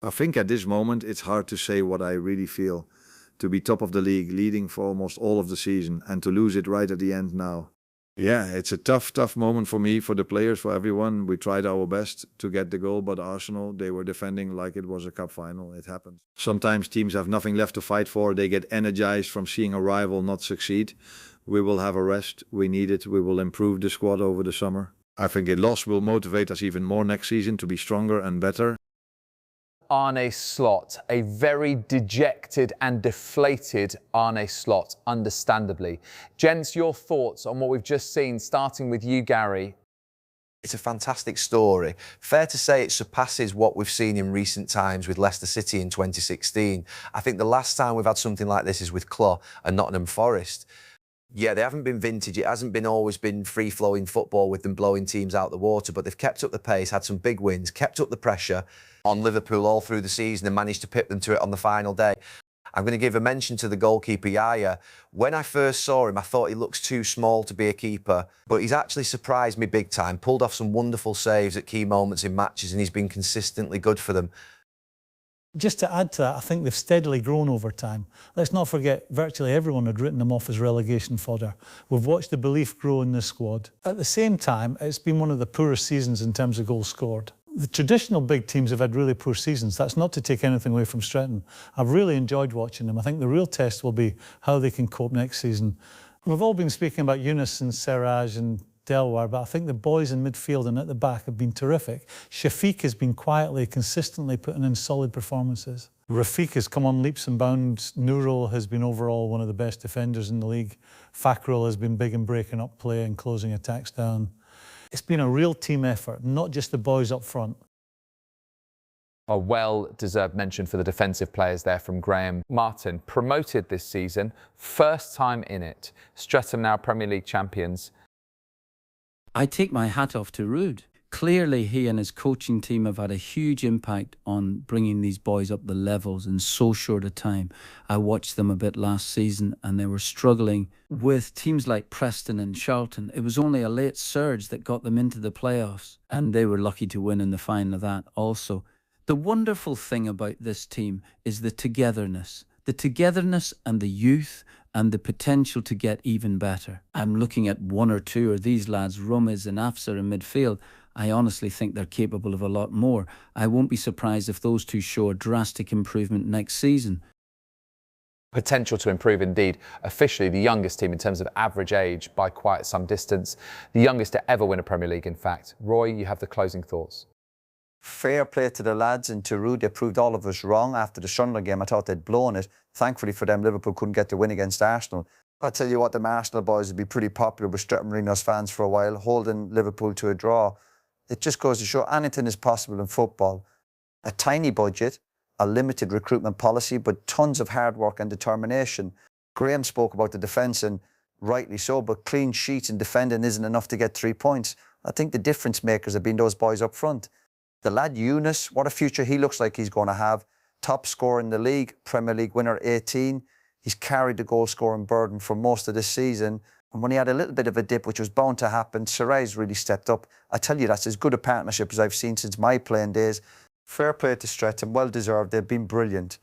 I think at this moment it's hard to say what I really feel. To be top of the league, leading for almost all of the season, and to lose it right at the end now. Yeah, it's a tough moment for me, for the players, for everyone. We tried our best to get the goal, but Arsenal, they were defending like it was a cup final. It happens. Sometimes teams have nothing left to fight for. They get energized from seeing a rival not succeed. We will have a rest. We need it. We will improve the squad over the summer. I think a loss will motivate us even more next season to be stronger and better. Arne Slot, a very dejected and deflated Arne Slot, understandably. Gents, your thoughts on what we've just seen, starting with you, Gary? It's a fantastic story. Fair to say it surpasses what we've seen in recent times with Leicester City in 2016. I think the last time we've had something like this is with Clough and Nottingham Forest. Yeah, they haven't been vintage. It hasn't been always been free-flowing football with them blowing teams out the water, but they've kept up the pace, had some big wins, kept up the pressure on Liverpool all through the season and managed to pip them to it on the final day. I'm going to give a mention to the goalkeeper, Yaya. When I first saw him, I thought he looks too small to be a keeper, but he's actually surprised me big time, pulled off some wonderful saves at key moments in matches, and he's been consistently good for them. Just to add to that, I think they've steadily grown over time. Let's not forget, virtually everyone had written them off as relegation fodder. We've watched the belief grow in this squad. At the same time, it's been one of the poorest seasons in terms of goals scored. The traditional big teams have had really poor seasons. That's not to take anything away from Streatham. I've really enjoyed watching them. I think the real test will be how they can cope next season. We've all been speaking about Yunus and Seraj and Delwar, but I think the boys in midfield and at the back have been terrific. Shafiq has been quietly, consistently putting in solid performances. Rafiq has come on leaps and bounds. Nurul has been overall one of the best defenders in the league. Fakrul has been big in breaking up play and closing attacks down. It's been a real team effort, not just the boys up front. A well-deserved mention for the defensive players there from Graham. Martin, promoted this season, first time in it. Streatham now Premier League champions. I take my hat off to Ruud. Clearly, he and his coaching team have had a huge impact on bringing these boys up the levels in so short a time. I watched them a bit last season and they were struggling with teams like Preston and Charlton. It was only a late surge that got them into the playoffs, and they were lucky to win in the final of that also. The wonderful thing about this team is the togetherness and the youth and the potential to get even better. I'm looking at one or two of these lads, Rumiz and Afsar in midfield. I honestly think they're capable of a lot more. I won't be surprised if those two show a drastic improvement next season. Potential to improve indeed. Officially the youngest team in terms of average age by quite some distance. The youngest to ever win a Premier League, in fact. Roy, you have the closing thoughts. Fair play to the lads and to Ruud. They proved all of us wrong after the Sunderland game. I thought they'd blown it. Thankfully for them, Liverpool couldn't get the win against Arsenal. I'll tell you what, the Arsenal boys would be pretty popular with Streatham Rhinos fans for a while, holding Liverpool to a draw. It just goes to show anything is possible in football. A tiny budget, a limited recruitment policy, but tons of hard work and determination. Graham spoke about the defence, and rightly so, but clean sheets and defending isn't enough to get 3 points. I think the difference makers have been those boys up front. The lad Yunus, what a future he looks like he's going to have. Top scorer in the league, Premier League winner 18. He's carried the goal scoring burden for most of this season. And when he had a little bit of a dip, which was bound to happen, Sarai's really stepped up. I tell you, that's as good a partnership as I've seen since my playing days. Fair play to Streatham, well deserved. They've been brilliant.